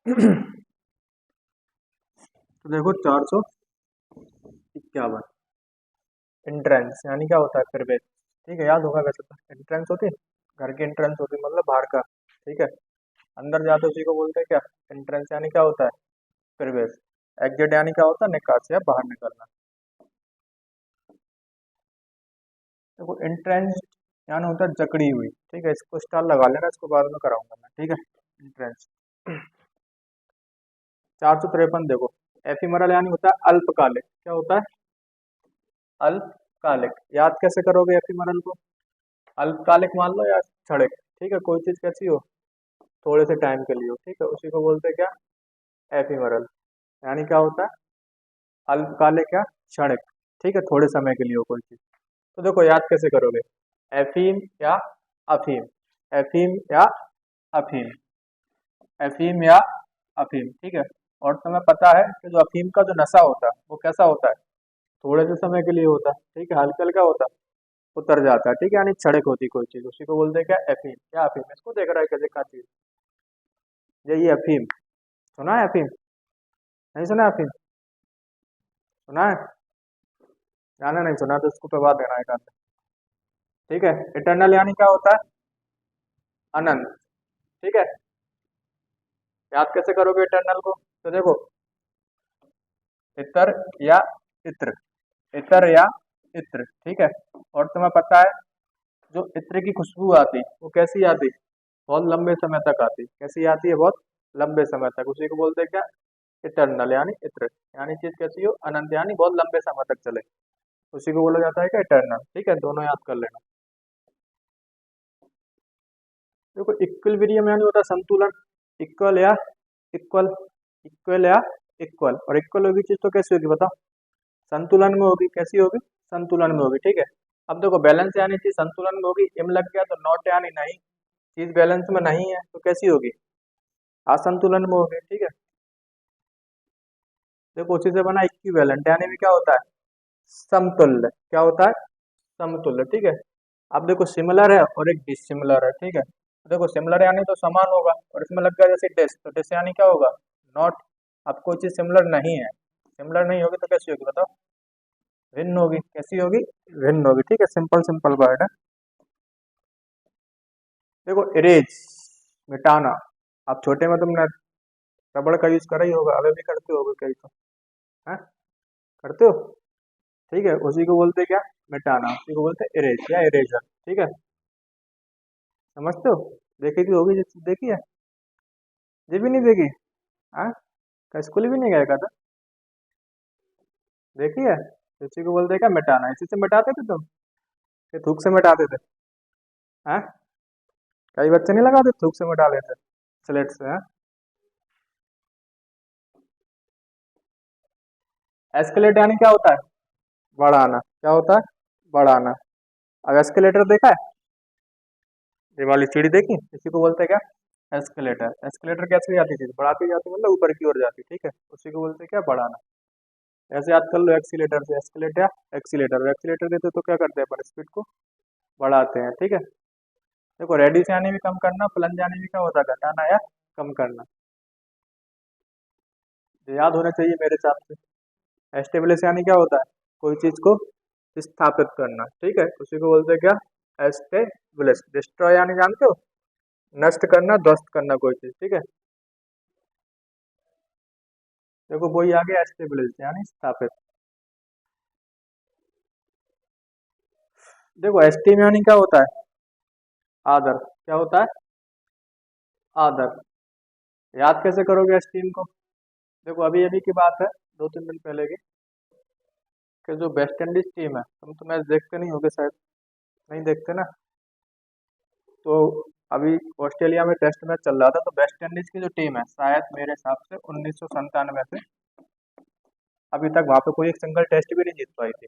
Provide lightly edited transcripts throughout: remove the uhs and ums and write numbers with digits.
तो देखो 451 एंट्रेंस यानी क्या होता है प्रवेश। ठीक है, याद होगा वैसे तो। एंट्रेंस होती है घर की, एंट्रेंस होती है मतलब बाहर का। ठीक है, अंदर जाते उसी को बोलते हैं क्या, एंट्रेंस यानी क्या होता है प्रवेश। एग्जिट यानी क्या होता है निकास या बाहर निकलना। देखो एंट्रेंस यानी होता है जकड़ी हुई। ठीक है, इसको स्टार लगा लेना, इसको बाद में कराऊंगा मैं। ठीक है, एंट्रेंस। 453 देखो, एफिमरल यानी होता है अल्पकालिक। क्या होता है अल्पकालिक। याद कैसे करोगे एफिमरल को, अल्पकालिक मान लो या क्षणिक। ठीक है, कोई चीज कैसी हो थोड़े से टाइम के लिए हो। ठीक है, उसी को बोलते हैं क्या एफिमरल। यानी क्या होता है अल्पकालिक या क्षणिक। ठीक है, थोड़े समय के लिए हो कोई चीज। तो देखो याद कैसे करोगे, एफीम या अफीम, एफीम या अफीम, एफीम या अफीम। ठीक है, और तुम्हें पता है कि जो अफीम का जो नशा होता है वो कैसा होता है, थोड़े से समय के लिए होता है। ठीक है, हल्का हल्का होता है, उतर जाता है। ठीक है, यानी क्षणिक होती कोई चीज, उसी को बोलते हैं क्या एफीम या अफीम। इसको देख रहा है कैसे का चीज, यही अफीम। सुना है अफीम, नहीं सुना है अफीम, सुना है, जाना नहीं सुना तो इसको पे बात देना है। ठीक है, इटर्नल यानी क्या होता है अनंत। ठीक है, याद कैसे करोगे इटर्नल को, तो देखो इतर या इत्र, इतर या इत्र। ठीक है, और तुम्हें पता है जो इत्र की खुशबू आती वो कैसी आती, बहुत लंबे समय तक आती। कैसी आती है, बहुत लंबे समय तक। उसी को बोलते हैं क्या इटर्नल यानी इत्र। यानी चीज कैसी हो अनंत, यानी बहुत लंबे समय तक चले, उसी को बोला जाता है क्या इटर्नल। ठीक है, दोनों याद कर लेना। देखो इक्विलिब्रियम यानी होता है संतुलन। इक्वल या इक्वल, इक्वल या इक्वल। और इक्वल होगी चीज तो कैसी होगी बताओ, संतुलन में होगी। कैसी होगी, संतुलन में होगी। ठीक है, अब देखो बैलेंस यानी चीज संतुलन में होगी, इम लग गया तो नॉट यानी नहीं, चीज बैलेंस में नहीं है तो कैसी होगी असंतुलन में होगी। ठीक है, देखो उसी से बना इक्विवेलेंट यानी भी क्या होता है समतुल्य। क्या होता है समतुल्य। ठीक है, अब देखो सिमिलर है और एक डिसिमिलर है। ठीक है, देखो सिमिलर यानी तो समान होगा, और इसमें लग गया जैसे डिस, तो डिस यानी क्या होगा नॉट। अब कोई चीज सिमिलर नहीं है, सिमिलर नहीं होगी तो कैसी होगी बताओ, भिन्न होगी। कैसी होगी, भिन्न होगी। ठीक है, सिंपल सिंपल वर्ड है। देखो इरेज मिटाना, अब छोटे में तुमने रबड़ का यूज करा ही होगा, अभी भी करते होगे कहीं तो, है करते हो। ठीक है, उसी को बोलते क्या मिटाना, उसी को बोलते इरेज या इरेजर। ठीक है, समझते हो, देखी थी होगी, जो देखी है, ये भी नहीं देखी, हाँ क्या स्कूल भी नहीं गया था, देखी है। इसी को बोलते क्या मिटाना, इसी से मिटाते थे तुम, कि थूक से मिटाते थे, हाँ कई बच्चे नहीं लगाते थूक से मिटा लेते स्लेट से, हाँ। एस्केलेट यानी क्या होता है बढ़ाना। क्या होता है बढ़ाना। अब एस्केलेटर देखा है, ये वाली सीढ़ी देखी, इसी को बोलते हैं क्या एस्केलेटर। एस्केलेटर कैसे जाती थी, बढ़ाती जाती मतलब ऊपर की ओर जाती। ठीक है, उसी को बोलते हैं क्या बढ़ाना। ऐसे याद कर लो एक्सीलेटर से, एस्केलेटर या एक्सीलेटर। एक्सीलेटर देते तो क्या करते हैं अपन स्पीड को बढ़ाते हैं। ठीक है, देखो रेडियस यानी भी कम करना, प्लंज यानी भी क्या होता है घटाना या कम करना। ये याद होना चाहिए मेरे हिसाब से। एस्टेब्लिश यानी क्या होता है कोई चीज को स्थापित करना। ठीक है, उसी को बोलते हैं क्या एस्टेब्लिश। डिस्ट्रॉय यानी जानते हो नष्ट करना, ध्वस्त करना कोई चीज। ठीक है, देखो वही आ गया एस्टेब्लिश यानी स्थापित। देखो एस्टीम यानी क्या होता है आदर। क्या होता है आदर। याद कैसे करोगे एस्टीम को, देखो अभी अभी की बात है 2-3 दिन पहले की, कि जो वेस्ट इंडीज टीम है, तुम तो मैच देखते नहीं होगे शायद, नहीं देखते ना, तो अभी ऑस्ट्रेलिया में टेस्ट मैच चल रहा था, तो वेस्ट इंडीज की जो टीम है शायद मेरे हिसाब से 1997 से अभी तक वहां पे कोई एक सिंगल टेस्ट भी नहीं जीत पाई थी।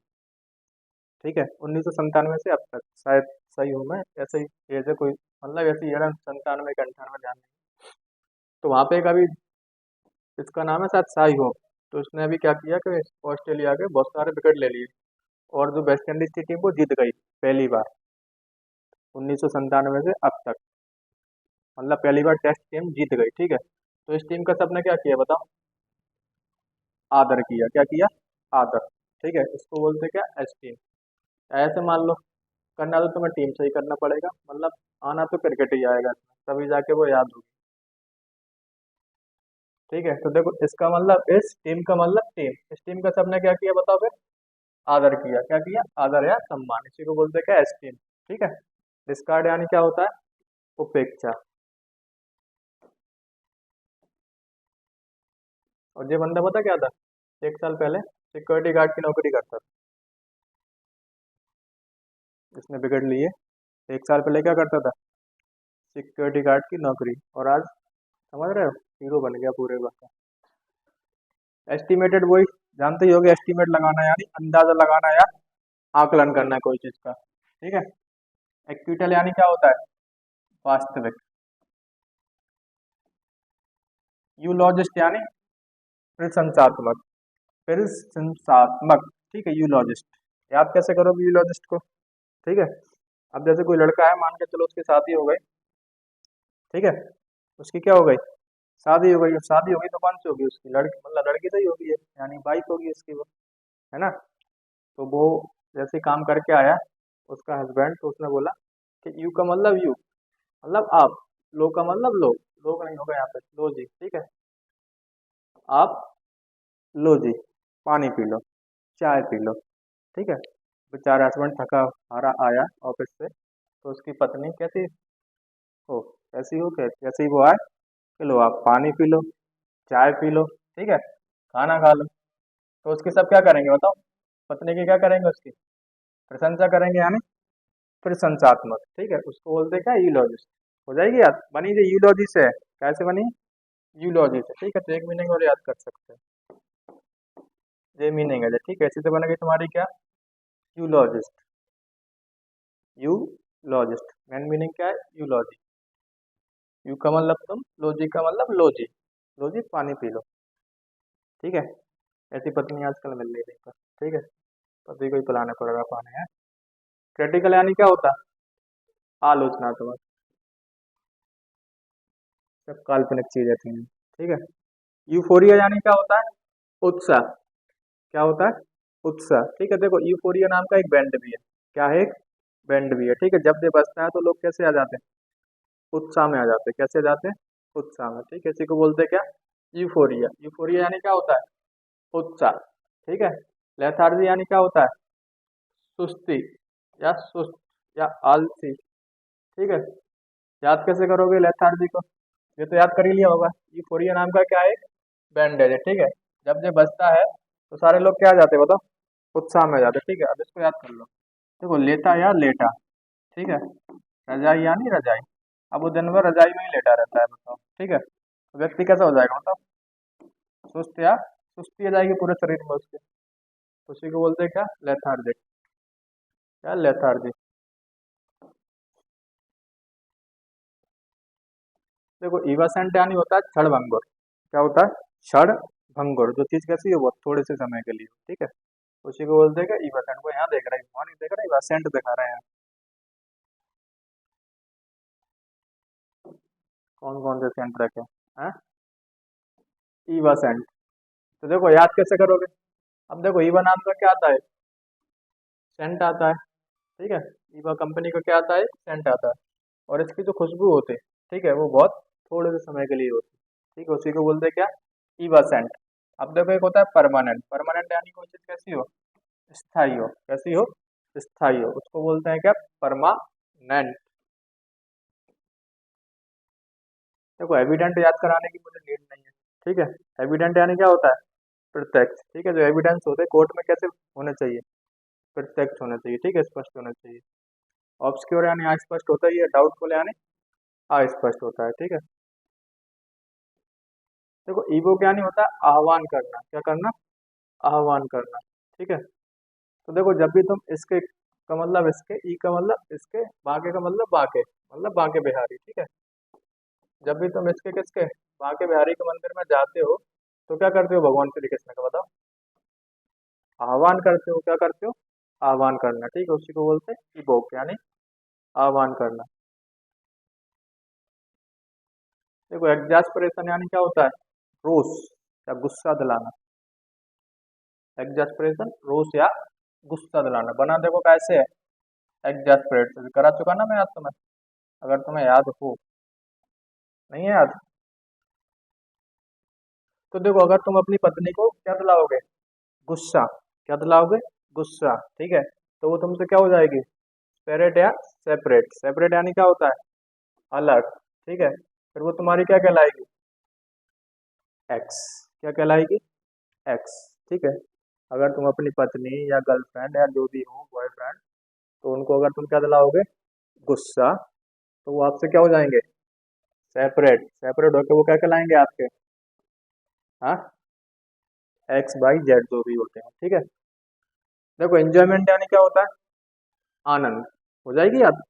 ठीक है, 1997 से अब तक शायद, सही हूँ मैं, ऐसे ही एज है कोई, मतलब ऐसे ही है ना 97 का 98 ध्यान नहीं। तो वहां पे एक अभी, इसका नाम है शायद साई होप, तो उसने अभी क्या किया कि ऑस्ट्रेलिया के बहुत सारे विकेट ले लिए, और जो वेस्ट इंडीज की टीम वो जीत गई पहली बार 1997 से अब तक, मतलब पहली बार टेस्ट टीम जीत गई। ठीक है, तो इस टीम का सबने क्या किया बताओ? आदर किया। क्या किया? आदर। ठीक है, इसको बोलते क्या? एस्टीम। ऐसे मान लो, करना तो तुम्हें टीम से ही करना पड़ेगा, मतलब आना तो क्रिकेट ही आएगा, तभी जाके वो याद होगी। ठीक है, तो देखो इसका मतलब, इस टीम का मतलब टीम, इस टीम का सबने क्या किया बताओ फिर? आदर किया। क्या किया? आदर या सम्मान, इसी को बोलते हैं क्या? एस्टीम। ठीक है। डिस्कार्ड यानी क्या होता है? उपेक्षा। और ये बंदा पता क्या था? 1 साल पहले सिक्योरिटी गार्ड की नौकरी करता था। इसने बिगड़ ली है। 1 साल पहले क्या करता था? सिक्योरिटी गार्ड की नौकरी, और आज समझ रहे हो, हीरो बन गया पूरे वक्त। एस्टिमेटेड वही जानते ही होगे, एस्टिमेट लगाना यानी अंदाजा लगाना या आकलन करना है कोई चीज का। ठीक है। एक्विटल यानी क्या होता है? वास्तविक। यूलॉजिस्ट यानी प्रशंसात्मक। प्रशंसात्मक। ठीक है, यूलॉजिस्ट। याद कैसे करोगे यूलॉजिस्ट को? ठीक है, अब जैसे कोई लड़का है, मान के चलो उसकी शादी हो गई। ठीक है, उसकी क्या हो गई? शादी हो गई। अब शादी हो गई तो कौन सी होगी उसकी? लड़की, मतलब लड़की तो ही होगी है, यानी वाइफ होगी उसकी वो, है ना? तो वो जैसे काम करके आया उसका हस्बैंड, तो उसने बोला कि यू का मतलब यू, मतलब आप। लो का मतलब लो। लोग नहीं होगा यहाँ पे, लो जी। ठीक है, आप लो जी, पानी पी लो, चाय पी लो। ठीक है। बेचारा हस्बैंड थका हारा आया ऑफिस से, तो उसकी पत्नी कैसी हो, कैसी हो, कैसे ही वो आए कि लो आप पानी पी लो, चाय पी लो। ठीक है, खाना खा लो। तो उसकी सब क्या करेंगे बताओ? पत्नी की क्या करेंगे? उसकी प्रशंसा करेंगे, यानी प्रशंसात्मक। ठीक है, उसको बोलते हैं क्या? यूलॉजिस्ट। हो जाएगी याद, बनी जो यूलॉजी से है। कैसे बनी? यूलॉजी से। ठीक है, तो एक मीनिंग और याद कर सकते हैं, ये मीनिंग है जो। ठीक है, इसी से बनेगी तुम्हारी क्या? यूलॉजिस्ट। यूलॉजिस्ट मेन मीनिंग क्या है? यूलॉजी। यू का मतलब तुम, लॉजी का मतलब लो जी, लो जी पानी पी लो। ठीक है, ऐसी पत्नी आजकल मिल रही है। ठीक है, पति को ही पिलाना पड़ेगा पानी है। क्रिटिकल यानी क्या होता है? आलोचनात्मक। सब काल्पनिक चीजें थी। ठीक है। यूफोरिया यानी क्या होता है? उत्साह। क्या होता है? उत्साह। ठीक है, देखो यूफोरिया नाम का एक बैंड भी है। क्या है? एक बैंड भी है। ठीक है, जब ये बजता है तो लोग कैसे आ जाते हैं? उत्साह में आ जाते हैं। कैसे आ जाते हैं? उत्साह में। ठीक है, इसी को बोलते हैं क्या? यूफोरिया। यूफोरिया यानी क्या होता है? उत्साह। ठीक है। लेथार्जी यानी क्या होता है? सुस्ती, या सुस्त, या आलसी। ठीक है, याद कैसे करोगे लेथार्जी को? ये तो याद कर ही लिया होगा। यूफोरिया नाम का क्या है? बैंडेज है। ठीक है, जब ये बजता है तो सारे लोग क्या आ जाते हैं बताओ? उत्साह में आ जाते हैं। ठीक है, अब इसको याद कर लो। देखो, लेटा या लेटा। ठीक है, रजाई यानी रजाई। अब वो दिन भर रजाई में ही लेटा रहता है बताओ। ठीक है, तो व्यक्ति कैसा हो जाएगा मतलब? सुस्त, या सुस्ती आ जाएगी पूरे शरीर में उसके। उसी को बोलते हैं क्या? लेथार्जिक। क्या? लेथार्जिक। देखो, इवासेंट यानी होता है क्षण भंगुर। क्या होता है? क्षण भंगुर, जो चीज कैसी हो वो थोड़े से समय के लिए हो। ठीक है, उसी को बोलते हैं क्या? इवासेंट। को यहाँ देख रहे हैं, वहाँ नहीं देख रहे, इवासेंट दिखा रहे हैं। कौन कौन से सेंट रखे हैं? ईवा सेंट। तो देखो याद कैसे करोगे? अब देखो, ईवा नाम का क्या आता है? सेंट आता है। ठीक है, ईवा कंपनी का क्या आता है? सेंट आता है। और इसकी जो खुशबू होती है, ठीक है, वो बहुत थोड़े से समय के लिए होती है। ठीक है, उसी को बोलते हैं क्या? ईवा सेंट। अब देखो, एक होता है परमानेंट। परमानेंट यानी कोई चीज कैसी हो? स्थायी हो। कैसी हो? स्थायी हो, उसको बोलते हैं क्या? परमानेंट। देखो, एविडेंट याद कराने की मुझे नीड नहीं है। ठीक है, एविडेंट यानी क्या होता है? प्रत्यक्ष। ठीक है, जो एविडेंस होते हैं कोर्ट में कैसे होने चाहिए? प्रत्यक्ष होना चाहिए। ठीक है, स्पष्ट होना चाहिए। ऑब्सक्योर यानी अस्पष्ट होता ही है, डाउटफुल यानी अस्पष्ट होता है। ठीक है, देखो ईवो क्या नहीं होता? आह्वान करना। क्या करना? आह्वान करना। ठीक है, तो देखो जब भी तुम इसके का मतलब इसके, ई का मतलब इसके, बाके का मतलब बाके बिहारी। ठीक है, जब भी तुम इसके किसके, बाके बिहारी के मंदिर में जाते हो, तो क्या करते हो भगवान श्री कृष्ण का बताओ? आह्वान करते हो। क्या करते हो? आह्वान करना। ठीक है, उसी को बोलते हैं इवोक, यानी आह्वान करना। देखो एग्जास्परेशन यानी क्या होता है, रोष या गुस्सा दिलाना। एग्जास्परेशन रोष या गुस्सा दिलाना। बना देखो कैसे है, एग्जास्परेट से करा चुका ना मैं याद तुम्हें, अगर तुम्हें याद हो। नहीं है याद? तो देखो अगर तुम अपनी पत्नी को क्या दिलाओगे, गुस्सा, क्या दिलाओगे, गुस्सा, ठीक है, तो वो तुमसे क्या हो जाएगी, सेपरेट या सेपरेट। सेपरेट यानी क्या होता है, अलग, ठीक है, फिर वो तुम्हारी क्या कहलाएगी, एक्स। क्या कहलाएगी, एक्स, ठीक है। अगर तुम अपनी पत्नी या गर्लफ्रेंड या जो भी हो बॉयफ्रेंड, तो उनको अगर तुम क्या दिलाओगे, गुस्सा, तो वो आपसे क्या हो जाएंगे, सेपरेट। सेपरेट होकर वो क्या कहलाएंगे आपके, हाँ, एक्स बाई जेड जो भी होते हैं, ठीक है। देखो एंजॉयमेंट यानी क्या होता है, आनंद। हो जाएगी याद,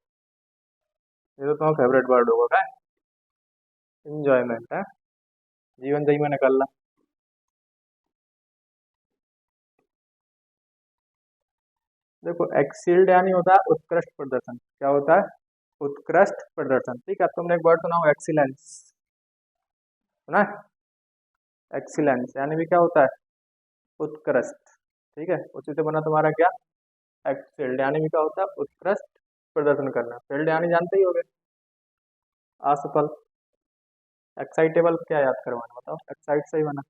ये तो तुम्हारा फेवरेट वर्ड होगा क्या, एंजॉयमेंट है, जीवन जी में निकलना। देखो एक्सील्ड यानी होता है उत्कृष्ट प्रदर्शन। क्या होता है, उत्कृष्ट प्रदर्शन, ठीक है। तुमने एक वर्ड सुना हो एक्सीलेंस, सुना है, एक्सीलेंस यानी भी क्या होता है, उत्कृष्ट, ठीक है। उसी से बना तुम्हारा क्या, एक्सील्ड यानी भी क्या होता है, उत्कृष्ट प्रदर्शन करना। फील्ड यानी जानते ही होगे, असफल। एक्साइटेबल क्या याद करवाना, बताओ, एक्साइट से ही बना।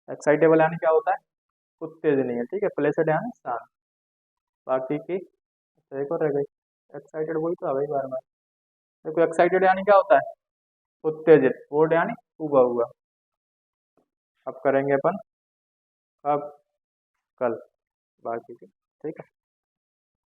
एक्साइटेबल यानी क्या होता है, उत्तेजनीय, ठीक है। प्लेसेड यानी स्थान। बाकी की एक और रह गई, एक्साइटेड वही तो आ गई बार बार। देखो एक्साइटेड यानी क्या होता है, उत्तेजित। बोर्ड यानी उगा हुआ। अब करेंगे अपन, अब कल बाकी की, ठीक है।